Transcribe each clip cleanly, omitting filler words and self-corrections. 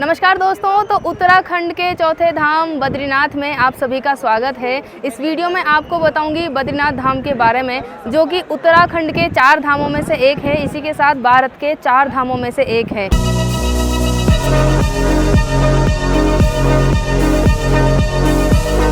नमस्कार दोस्तों, तो उत्तराखंड के चौथे धाम बद्रीनाथ में आप सभी का स्वागत है। इस वीडियो में आपको बताऊंगी बद्रीनाथ धाम के बारे में, जो कि उत्तराखंड के 4 धामों में से एक है। इसी के साथ भारत के 4 धामों में से एक है।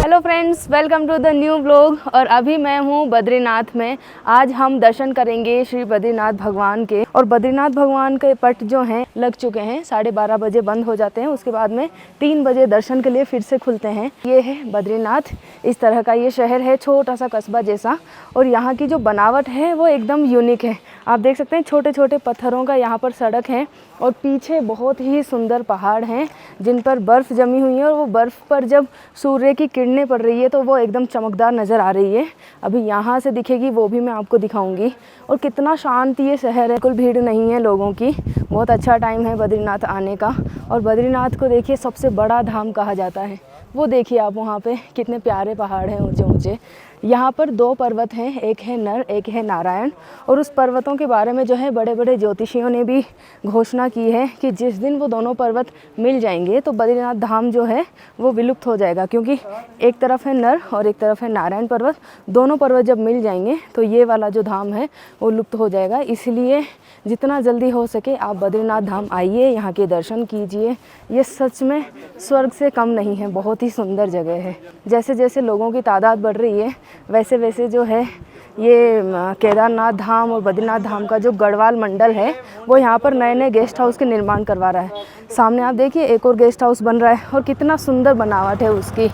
Hello friends, welcome to the new blog. और अभी मैं हूँ बद्रीनाथ में। आज हम दर्शन करेंगे श्री बद्रीनाथ भगवान के। और बद्रीनाथ भगवान के पट जो हैं लग चुके हैं, 12:30 बजे बंद हो जाते हैं। उसके बाद में 3 बजे दर्शन के लिए फिर से खुलते हैं। ये है बद्रीनाथ, इस तरह का ये शहर है, छोटा सा कस्बा जैसा। और यहाँ की जो बनावट है वो एकदम यूनिक है। आप देख सकते हैं छोटे छोटे पत्थरों का यहाँ पर सड़क है और पीछे बहुत ही सुंदर पहाड़ हैं जिन पर बर्फ़ जमी हुई है। और वो बर्फ़ पर जब सूर्य की किरणें पड़ रही है तो वो एकदम चमकदार नज़र आ रही है। अभी यहाँ से दिखेगी, वो भी मैं आपको दिखाऊंगी। और कितना शांत ये शहर है, कोई भीड़ नहीं है लोगों की। बहुत अच्छा टाइम है बद्रीनाथ आने का। और बद्रीनाथ को देखिए सबसे बड़ा धाम कहा जाता है। वो देखिए आप वहाँ पे कितने प्यारे पहाड़ हैं ऊंचे ऊंचे। यहाँ पर 2 पर्वत हैं, एक है नर, एक है नारायण। और उस पर्वतों के बारे में जो है बड़े बड़े ज्योतिषियों ने भी घोषणा की है कि जिस दिन वो दोनों पर्वत मिल जाएंगे तो बद्रीनाथ धाम जो है वो विलुप्त हो जाएगा। क्योंकि एक तरफ है नर और एक तरफ है नारायण पर्वत। दोनों पर्वत जब मिल जाएंगे तो ये वाला जो धाम है वो लुप्त हो जाएगा। इसलिए जितना जल्दी हो सके आप बद्रीनाथ धाम आइए, यहाँ के दर्शन कीजिए। ये सच में स्वर्ग से कम नहीं है, बहुत ही सुंदर जगह है। जैसे जैसे लोगों की तादाद बढ़ रही है वैसे वैसे जो है ये केदारनाथ धाम और बद्रीनाथ धाम का जो गढ़वाल मंडल है वो यहाँ पर नए नए गेस्ट हाउस के निर्माण करवा रहा है। सामने आप देखिए एक और गेस्ट हाउस बन रहा है और कितना सुंदर बनावट है उसकी।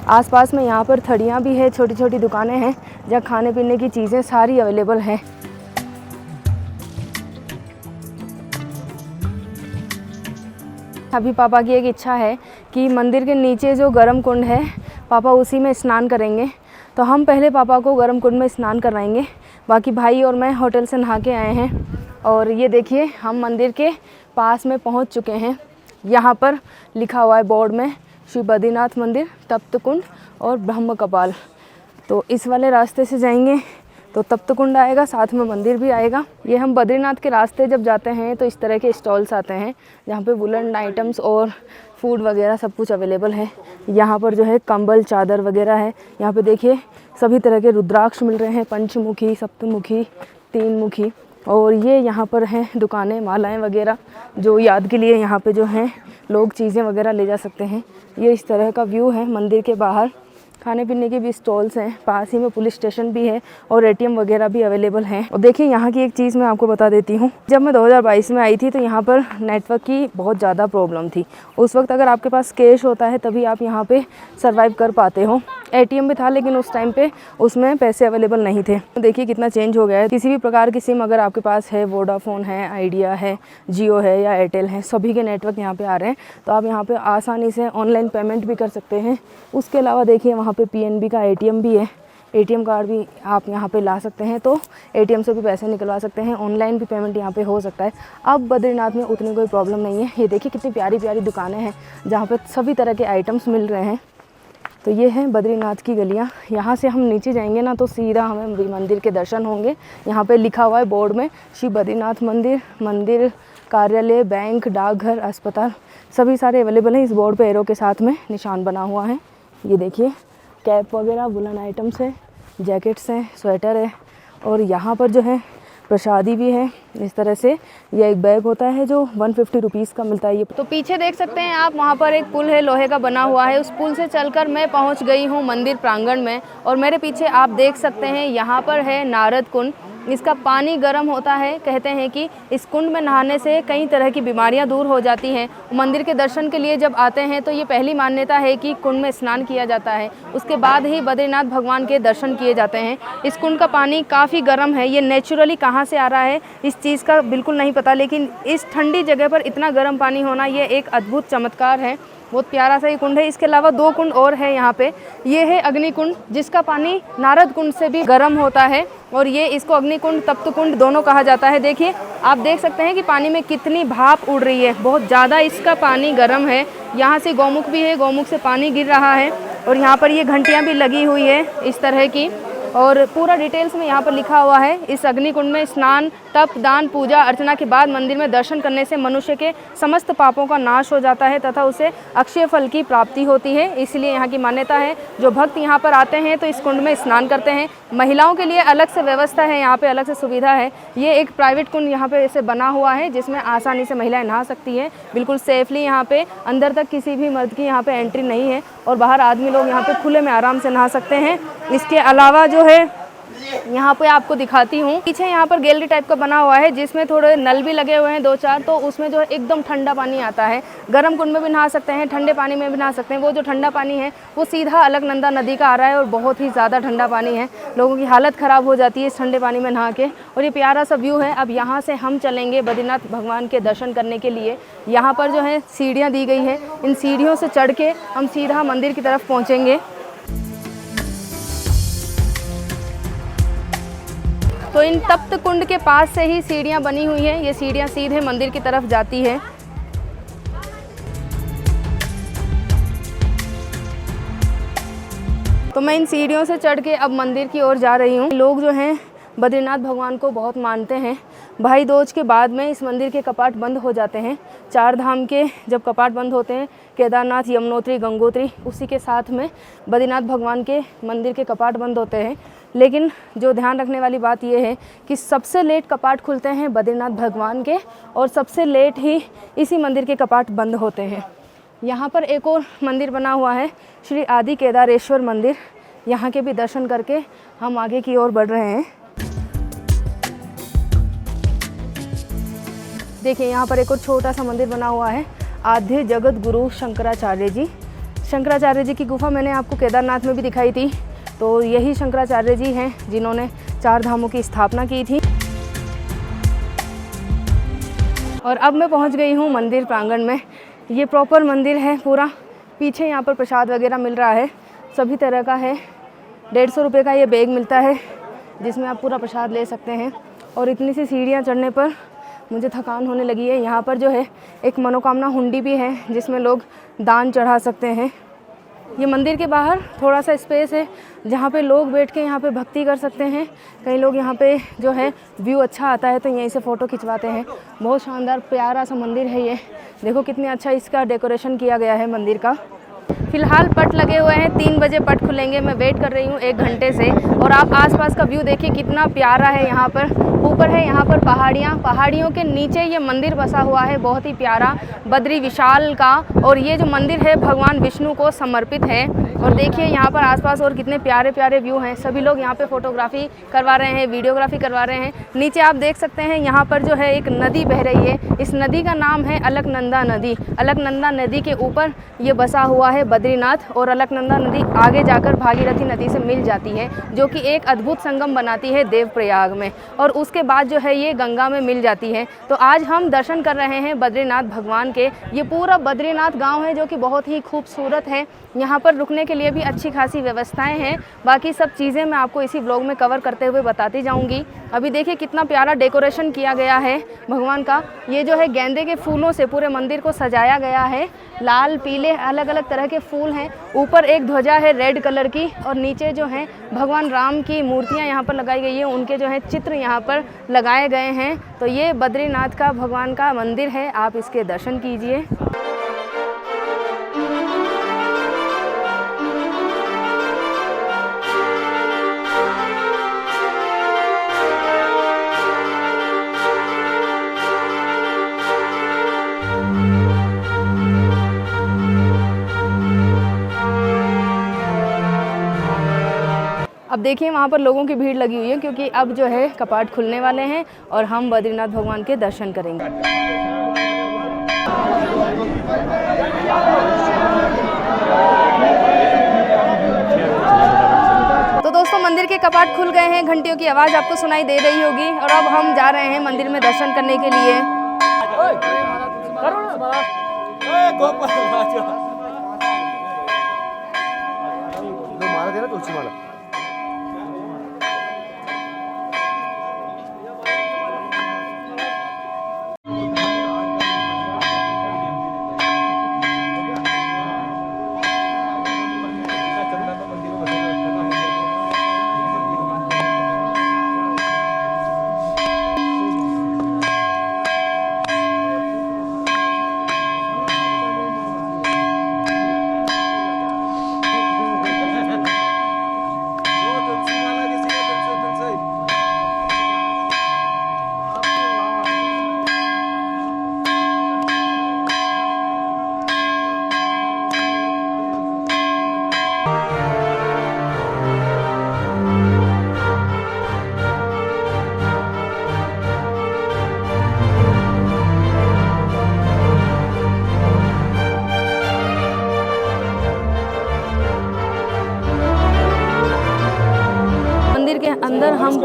आसपास में यहाँ पर थड़ियाँ भी है, छोटी छोटी दुकानें हैं जहाँ खाने पीने की चीज़ें सारी अवेलेबल हैं। अभी पापा की एक इच्छा है कि मंदिर के नीचे जो गर्म कुंड है पापा उसी में स्नान करेंगे। तो हम पहले पापा को गर्म कुंड में स्नान कराएंगे। बाकी भाई और मैं होटल से नहा के आए हैं। और ये देखिए हम मंदिर के पास में पहुंच चुके हैं। यहाँ पर लिखा हुआ है बोर्ड में श्री बद्रीनाथ मंदिर, तप्त कुंड और ब्रह्म कपाल। तो इस वाले रास्ते से जाएंगे तो तप्त कुंड आएगा, साथ में मंदिर भी आएगा। ये हम बद्रीनाथ के रास्ते जब जाते हैं तो इस तरह के स्टॉल्स आते हैं जहाँ पे वुलन आइटम्स और फूड वगैरह सब कुछ अवेलेबल है। यहाँ पर जो है कंबल चादर वगैरह है। यहाँ पे देखिए सभी तरह के रुद्राक्ष मिल रहे हैं, पंचमुखी, सप्तमुखी, 3 मुखी। और ये यहाँ पर हैं दुकानें, मालाएं वगैरह जो याद के लिए यहाँ पे जो हैं लोग चीज़ें वगैरह ले जा सकते हैं। ये इस तरह का व्यू है मंदिर के बाहर। खाने पीने के भी स्टॉल्स हैं, पास ही में पुलिस स्टेशन भी है और एटीएम वगैरह भी अवेलेबल हैं। और देखिए यहाँ की एक चीज़ मैं आपको बता देती हूँ। जब मैं 2022 में आई थी तो यहाँ पर नेटवर्क की बहुत ज़्यादा प्रॉब्लम थी। उस वक्त अगर आपके पास कैश होता है तभी आप यहाँ पे सर्वाइव कर पाते हो। एटीएम भी था लेकिन उस टाइम पे उसमें पैसे अवेलेबल नहीं थे। तो देखिए कितना चेंज हो गया है। किसी भी प्रकार की सिम अगर आपके पास है, वोडाफोन है, आइडिया है, जियो है या एयरटेल है, सभी के नेटवर्क यहाँ पे आ रहे हैं। तो आप यहाँ पे आसानी से ऑनलाइन पेमेंट भी कर सकते हैं। उसके अलावा देखिए वहाँ पे पीएनबी का एटीएम भी है। एटीएम कार्ड भी आप यहाँ पे ला सकते हैं, तो एटीएम से भी पैसे निकलवा सकते हैं। ऑनलाइन भी पेमेंट यहाँ पे हो सकता है। अब बद्रीनाथ में उतनी कोई प्रॉब्लम नहीं है। ये देखिए कितनी प्यारी प्यारी दुकानें हैं जहाँ पे सभी तरह के आइटम्स मिल रहे हैं। तो ये है बद्रीनाथ की गलियाँ। यहाँ से हम नीचे जाएंगे ना तो सीधा हमें मंदिर के दर्शन होंगे। यहाँ पे लिखा हुआ है बोर्ड में श्री बद्रीनाथ मंदिर, मंदिर, कार्यालय, बैंक, डाकघर, अस्पताल सभी सारे अवेलेबल हैं। इस बोर्ड पे एरो के साथ में निशान बना हुआ है। ये देखिए कैप वगैरह, वुलन आइटम्स है, जैकेट्स हैं, स्वेटर है। और यहाँ पर जो है प्रसादी भी है। इस तरह से यह एक बैग होता है जो 150 रुपीज़ का मिलता है। ये तो पीछे देख सकते हैं आप, वहाँ पर एक पुल है, लोहे का बना हुआ है। उस पुल से चलकर मैं पहुँच गई हूँ मंदिर प्रांगण में। और मेरे पीछे आप देख सकते हैं यहाँ पर है नारद कुंड। इसका पानी गर्म होता है। कहते हैं कि इस कुंड में नहाने से कई तरह की बीमारियां दूर हो जाती हैं। मंदिर के दर्शन के लिए जब आते हैं तो ये पहली मान्यता है कि कुंड में स्नान किया जाता है, उसके बाद ही बद्रीनाथ भगवान के दर्शन किए जाते हैं। इस कुंड का पानी काफ़ी गर्म है। ये नेचुरली कहाँ से आ रहा है इस चीज़ का बिल्कुल नहीं पता, लेकिन इस ठंडी जगह पर इतना गर्म पानी होना ये एक अद्भुत चमत्कार है। बहुत प्यारा सा ये कुंड है। इसके अलावा 2 कुंड और है यहाँ पे। ये है अग्निकुंड जिसका पानी नारद कुंड से भी गर्म होता है। और ये इसको अग्निकुंड, तप्त कुंड दोनों कहा जाता है। देखिए आप देख सकते हैं कि पानी में कितनी भाप उड़ रही है, बहुत ज़्यादा इसका पानी गर्म है। यहाँ से गौमुख भी है, गौमुख से पानी गिर रहा है। और यहाँ पर ये घंटियाँ भी लगी हुई है इस तरह की। और पूरा डिटेल्स में यहाँ पर लिखा हुआ है। इस अग्निकुंड में स्नान तप, दान, पूजा अर्चना के बाद मंदिर में दर्शन करने से मनुष्य के समस्त पापों का नाश हो जाता है तथा उसे अक्षय फल की प्राप्ति होती है। इसलिए यहाँ की मान्यता है। जो भक्त यहाँ पर आते हैं तो इस कुंड में स्नान करते हैं। महिलाओं के लिए अलग से व्यवस्था है, यहाँ पे अलग से सुविधा है। ये एक प्राइवेट कुंड यहाँ पे ऐसे बना हुआ है जिसमें आसानी से महिलाएं नहा सकती है, बिल्कुल सेफली। यहाँ पे अंदर तक किसी भी मर्द की यहाँ पे एंट्री नहीं है और बाहर आदमी लोग यहाँ पे खुले में आराम से नहा सकते हैं। इसके अलावा जो है यहाँ पे आपको दिखाती हूँ, पीछे यहाँ पर गैलरी टाइप का बना हुआ है जिसमें थोड़े नल भी लगे हुए हैं 2-4, तो उसमें जो है एकदम ठंडा पानी आता है। गर्म कुंड में भी नहा सकते हैं, ठंडे पानी में भी नहा सकते हैं। वो जो ठंडा पानी है वो सीधा अलकनंदा नदी का आ रहा है और बहुत ही ज़्यादा ठंडा पानी है। लोगों की हालत ख़राब हो जाती है इस ठंडे पानी में नहा के। और ये प्यारा सा व्यू है। अब यहाँ से हम चलेंगे बद्रीनाथ भगवान के दर्शन करने के लिए। यहाँ पर जो है सीढ़ियाँ दी गई है, इन सीढ़ियों से चढ़ के हम सीधा मंदिर की तरफ पहुँचेंगे। तो इन तप्त कुंड के पास से ही सीढ़ियाँ बनी हुई हैं। ये सीढ़ियाँ सीधे मंदिर की तरफ जाती है। तो मैं इन सीढ़ियों से चढ़ के अब मंदिर की ओर जा रही हूँ। लोग जो हैं बद्रीनाथ भगवान को बहुत मानते हैं। भाई दूज के बाद में इस मंदिर के कपाट बंद हो जाते हैं। 4 धाम के जब कपाट बंद होते हैं, केदारनाथ, यमुनोत्री, गंगोत्री, उसी के साथ में बद्रीनाथ भगवान के मंदिर के कपाट बंद होते हैं। लेकिन जो ध्यान रखने वाली बात यह है कि सबसे लेट कपाट खुलते हैं बद्रीनाथ भगवान के और सबसे लेट ही इसी मंदिर के कपाट बंद होते हैं। यहाँ पर एक और मंदिर बना हुआ है, श्री आदि केदारेश्वर मंदिर। यहाँ के भी दर्शन करके हम आगे की ओर बढ़ रहे हैं। देखिए यहाँ पर एक और छोटा सा मंदिर बना हुआ है, आद्य जगत गुरु शंकराचार्य जी। शंकराचार्य जी की गुफा मैंने आपको केदारनाथ में भी दिखाई थी। तो यही शंकराचार्य जी हैं जिन्होंने 4 धामों की स्थापना की थी। और अब मैं पहुंच गई हूं मंदिर प्रांगण में। ये प्रॉपर मंदिर है पूरा। पीछे यहाँ पर प्रसाद वगैरह मिल रहा है, सभी तरह का है। 150 रुपये का ये बैग मिलता है जिसमें आप पूरा प्रसाद ले सकते हैं। और इतनी सी सीढ़ियाँ चढ़ने पर मुझे थकान होने लगी है। यहाँ पर जो है एक मनोकामना हुंडी भी है जिसमें लोग दान चढ़ा सकते हैं। ये मंदिर के बाहर थोड़ा सा स्पेस है जहाँ पे लोग बैठ के यहाँ पे भक्ति कर सकते हैं। कई लोग यहाँ पे जो है व्यू अच्छा आता है तो यहीं से फ़ोटो खिंचवाते हैं। बहुत शानदार प्यारा सा मंदिर है ये। देखो कितने अच्छा इसका डेकोरेशन किया गया है मंदिर का। फ़िलहाल पट लगे हुए हैं, 3 बजे पट खुलेंगे। मैं वेट कर रही हूँ 1 घंटे से। और आप आसपास का व्यू देखिए कितना प्यारा है। यहाँ पर ऊपर है यहाँ पर पहाड़ियाँ, पहाड़ियों के नीचे ये मंदिर बसा हुआ है, बहुत ही प्यारा, बद्री विशाल का। और ये जो मंदिर है भगवान विष्णु को समर्पित है। और देखिए यहाँ पर आसपास और कितने प्यारे प्यारे व्यू हैं। सभी लोग यहाँ पे फ़ोटोग्राफी करवा रहे हैं, वीडियोग्राफी करवा रहे हैं। नीचे आप देख सकते हैं यहाँ पर जो है एक नदी बह रही है। इस नदी का नाम है अलकनंदा नदी। अलकनंदा नदी के ऊपर ये बसा हुआ है बद्रीनाथ। और अलकनंदा नदी आगे जाकर भागीरथी नदी से मिल जाती है, जो कि एक अद्भुत संगम बनाती है देवप्रयाग में। और उसके बाद जो है ये गंगा में मिल जाती है। तो आज हम दर्शन कर रहे हैं बद्रीनाथ भगवान के। ये पूरा बद्रीनाथ गांव है जो कि बहुत ही खूबसूरत है। यहाँ पर रुकने के लिए भी अच्छी खासी व्यवस्थाएं हैं। बाकी सब चीज़ें मैं आपको इसी व्लॉग में कवर करते हुए बताती जाऊँगी। अभी देखिए कितना प्यारा डेकोरेशन किया गया है भगवान का। ये जो है गेंदे के फूलों से पूरे मंदिर को सजाया गया है। लाल, पीले, अलग अलग तरह के फूल हैं। ऊपर एक ध्वजा है रेड कलर की और नीचे जो है भगवान राम की मूर्तियाँ यहाँ पर लगाई गई है। उनके जो है चित्र यहाँ पर लगाए गए हैं। तो ये बद्रीनाथ का भगवान का मंदिर है, आप इसके दर्शन कीजिए। अब देखिए वहाँ पर लोगों की भीड़ लगी हुई है क्योंकि अब जो है कपाट खुलने वाले हैं और हम बद्रीनाथ भगवान के दर्शन करेंगे। तो दोस्तों मंदिर के कपाट खुल गए हैं, घंटियों की आवाज़ आपको सुनाई दे रही होगी। और अब हम जा रहे हैं मंदिर में दर्शन करने के लिए।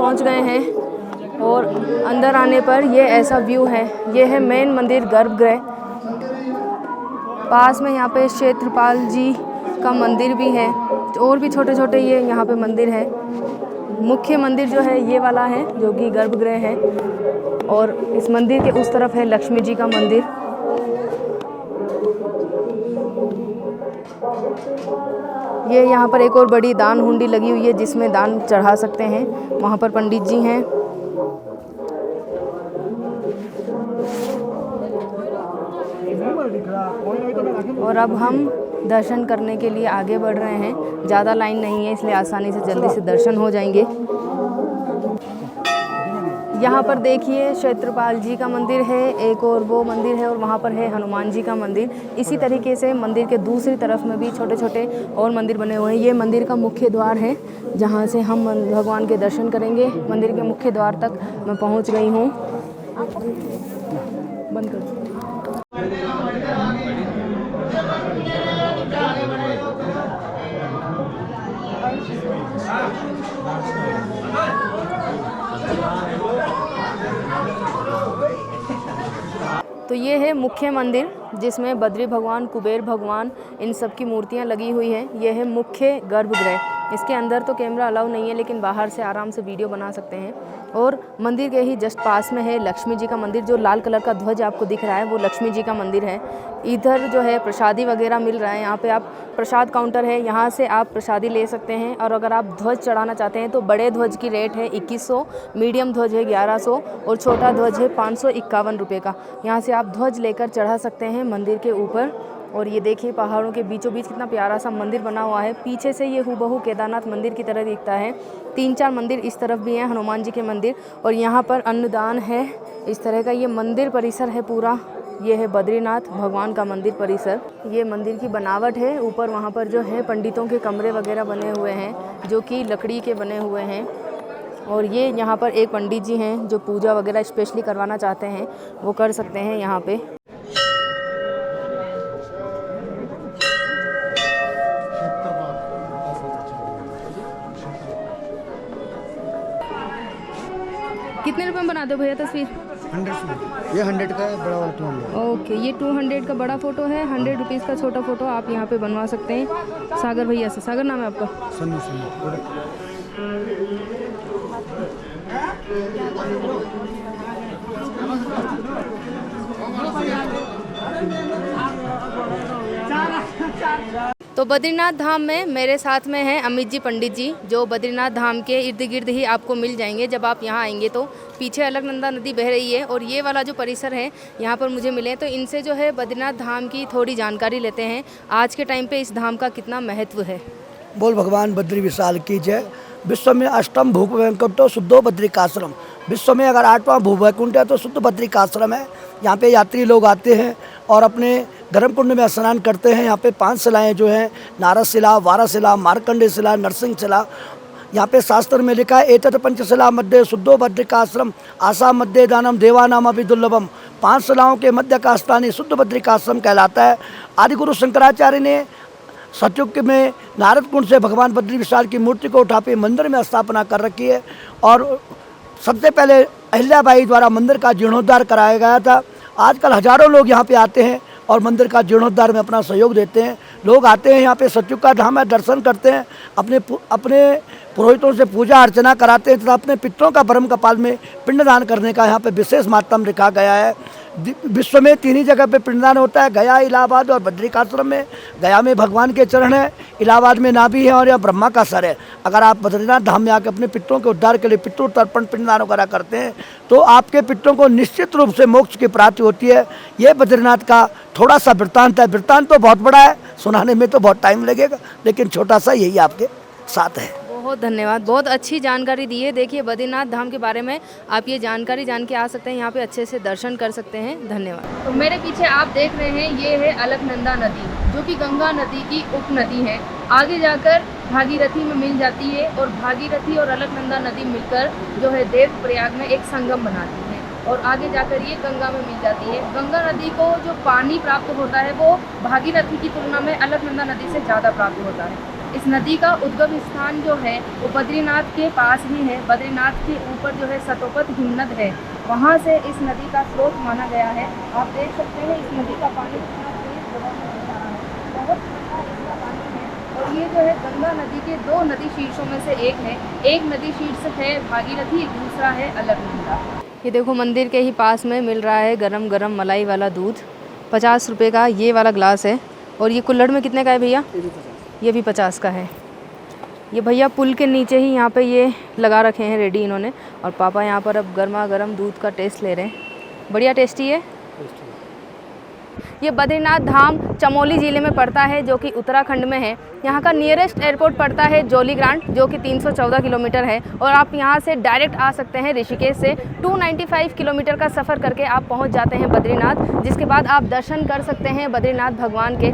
पहुंच गए हैं और अंदर आने पर ये ऐसा व्यू है। ये है मेन मंदिर गर्भगृह। पास में यहाँ पे क्षेत्रपाल जी का मंदिर भी है और भी छोटे छोटे ये यहाँ पे मंदिर है। मुख्य मंदिर जो है ये वाला है जो कि गर्भगृह है और इस मंदिर के उस तरफ है लक्ष्मी जी का मंदिर। ये यहाँ पर एक और बड़ी दान हुंडी लगी हुई है जिसमें दान चढ़ा सकते हैं। वहाँ पर पंडित जी हैं। और अब हम दर्शन करने के लिए आगे बढ़ रहे हैं। ज़्यादा लाइन नहीं है इसलिए आसानी से जल्दी से दर्शन हो जाएंगे। यहाँ पर देखिए क्षेत्रपाल जी का मंदिर है, एक और वो मंदिर है और वहाँ पर है हनुमान जी का मंदिर। इसी तरीके से मंदिर के दूसरी तरफ में भी छोटे छोटे और मंदिर बने हुए हैं। ये मंदिर का मुख्य द्वार है जहाँ से हम भगवान के दर्शन करेंगे। मंदिर के मुख्य द्वार तक मैं पहुँच गई हूँ। बंद कर। तो ये है मुख्य मंदिर जिसमें बद्री भगवान, कुबेर भगवान, इन सब की मूर्तियाँ लगी हुई हैं। यह है मुख्य गर्भगृह। इसके अंदर तो कैमरा अलाउ नहीं है लेकिन बाहर से आराम से वीडियो बना सकते हैं। और मंदिर के ही जस्ट पास में है लक्ष्मी जी का मंदिर। जो लाल कलर का ध्वज आपको दिख रहा है वो लक्ष्मी जी का मंदिर है। इधर जो है प्रसादी वगैरह मिल रहा है। यहाँ पे आप प्रसाद काउंटर है, यहाँ से आप प्रसादी ले सकते हैं। और अगर आप ध्वज चढ़ाना चाहते हैं तो बड़े ध्वज की रेट है 2100, मीडियम ध्वज है 1100 और छोटा ध्वज है 551 रुपये का। यहाँ से आप ध्वज लेकर चढ़ा सकते हैं मंदिर के ऊपर। और ये देखिए पहाड़ों के बीचों बीच कितना प्यारा सा मंदिर बना हुआ है। पीछे से ये हूबहू केदारनाथ मंदिर की तरह दिखता है। 3-4 मंदिर इस तरफ भी हैं, हनुमान जी के मंदिर। और यहाँ पर अन्नदान है इस तरह का। ये मंदिर परिसर है पूरा। ये है बद्रीनाथ भगवान का मंदिर परिसर। ये मंदिर की बनावट है। ऊपर वहाँ पर जो है पंडितों के कमरे वगैरह बने हुए हैं जो कि लकड़ी के बने हुए हैं। और ये यहाँ पर एक पंडित जी हैं जो पूजा वगैरह स्पेशली करवाना चाहते हैं वो कर सकते हैं यहाँ पे। कितने रुपए में बनाते हो भैया तस्वीर? 100। ये 100 का है, बड़ा वाला 200। ओके, ये 200 का बड़ा फ़ोटो है, 100 रुपीज़ का छोटा फ़ोटो आप यहाँ पे बनवा सकते हैं सागर भैया से। सागर नाम है आपका? सन्नू। तो बद्रीनाथ धाम में मेरे साथ में हैं अमित जी पंडित जी जो बद्रीनाथ धाम के इर्द गिर्द ही आपको मिल जाएंगे जब आप यहाँ आएंगे। तो पीछे अलकनंदा नदी बह रही है और ये वाला जो परिसर है यहाँ पर मुझे मिले। तो इनसे जो है बद्रीनाथ धाम की थोड़ी जानकारी लेते हैं। आज के टाइम पे इस धाम का कितना महत्व है। बोल भगवान बद्री विशाल की जय। विश्व में अष्टम भूप वैकुंठो शुद्धो बद्रिकाश्रम। विश्व में अगर 8वां भूप वैकुंठ है तो शुद्ध बद्रिकाश्रम है। यहाँ पे यात्री लोग आते हैं और अपने गर्म कुंड में स्नान करते हैं। यहाँ पे 5 शिलाएँ जो हैं, नारद शिला, वारा शिला, मार्कंडेय शिला, नरसिंह शिला। यहाँ पे शास्त्र में लिखा है एतत् पंचशिला मध्य शुद्धो बद्रिकाश्रम आशा मध्य दानम देवानाम अभी दुर्लभम। 5 शिलाओं के मध्य का स्थान ही शुद्ध बद्रिकाश्रम कहलाता है। आदि गुरु शंकराचार्य ने सतयुग में नारद कुंड से भगवान बद्री विशाल की मूर्ति को उठा के मंदिर में स्थापना कर रखी है। और सबसे पहले अहिल्याबाई द्वारा मंदिर का जीर्णोद्धार कराया गया था। आजकल हजारों लोग यहाँ पे आते हैं और मंदिर का जीर्णोद्धार में अपना सहयोग देते हैं। लोग आते हैं यहाँ पे, सतयुग का धाम है, दर्शन करते हैं, अपने पुरोहितों से पूजा अर्चना कराते हैं तथा अपने पितरों का ब्रह्म कपाल में पिंडदान करने का यहाँ पे विशेष माध्यम लिखा गया है। विश्व में 3 ही जगह पे पिंडदान होता है, गया, इलाहाबाद और बद्रिकाश्रम में। गया में भगवान के चरण है, इलाहाबाद में नाभि है और यह ब्रह्मा का सर है। अगर आप बद्रीनाथ धाम में आकर अपने पितरों के उद्धार के लिए पितृ तर्पण पिंडदान वगैरह करते हैं तो आपके पितरों को निश्चित रूप से मोक्ष की प्राप्ति होती है। ये बद्रीनाथ का थोड़ा सा वृत्तांत है। वृत्तांत तो बहुत बड़ा है, सुनाने में तो बहुत टाइम लगेगा, लेकिन छोटा सा यही आपके साथ है। बहुत धन्यवाद, बहुत अच्छी जानकारी दी है। देखिए बद्रीनाथ धाम के बारे में आप ये जानकारी जान के आ सकते हैं, यहाँ पे अच्छे से दर्शन कर सकते हैं। धन्यवाद। तो मेरे पीछे आप देख रहे हैं ये है अलकनंदा नदी जो कि गंगा नदी की उप नदी है। आगे जाकर भागीरथी में मिल जाती है और भागीरथी और अलकनंदा नदी मिलकर जो है देवप्रयाग में एक संगम बनाती है और आगे जाकर ये गंगा में मिल जाती है। गंगा नदी को जो पानी प्राप्त होता है वो भागीरथी की तुलना में अलकनंदा नदी से ज़्यादा प्राप्त होता है। इस नदी का उद्गम स्थान जो है वो बद्रीनाथ के पास ही है। बद्रीनाथ के ऊपर जो है सतोपत हिमनद है, वहाँ से इस नदी का स्रोत माना गया है। आप देख सकते हैं इस नदी का पानी कितना तेज प्रवाह में जा रहा है, बहुत ठंडा इसका पानी है। और ये जो है गंगा नदी के 2 नदी शीर्षों में से एक है। एक नदी शीर्ष है भागीरथी, दूसरा है अलकनंदा। ये देखो मंदिर के ही पास में मिल रहा है गरम गरम मलाई वाला दूध। 50 रुपये का ये वाला ग्लास है। और ये कुल्हड़ में कितने का है भैया? ये भी 50 का है। ये भैया पुल के नीचे ही यहाँ पे ये लगा रखे हैं रेडी इन्होंने। और पापा यहाँ पर अब गर्मा गर्म दूध का टेस्ट ले रहे हैं। बढ़िया टेस्टी है। ये बद्रीनाथ धाम चमोली ज़िले में पड़ता है, जो कि उत्तराखंड में है। यहाँ का नियरेस्ट एयरपोर्ट पड़ता है जोलीग्रांट, जो कि 314 किलोमीटर है। और आप यहाँ से डायरेक्ट आ सकते हैं ऋषिकेश से। 295 किलोमीटर का सफ़र करके आप पहुँच जाते हैं बद्रीनाथ, जिसके बाद आप दर्शन कर सकते हैं बद्रीनाथ भगवान के।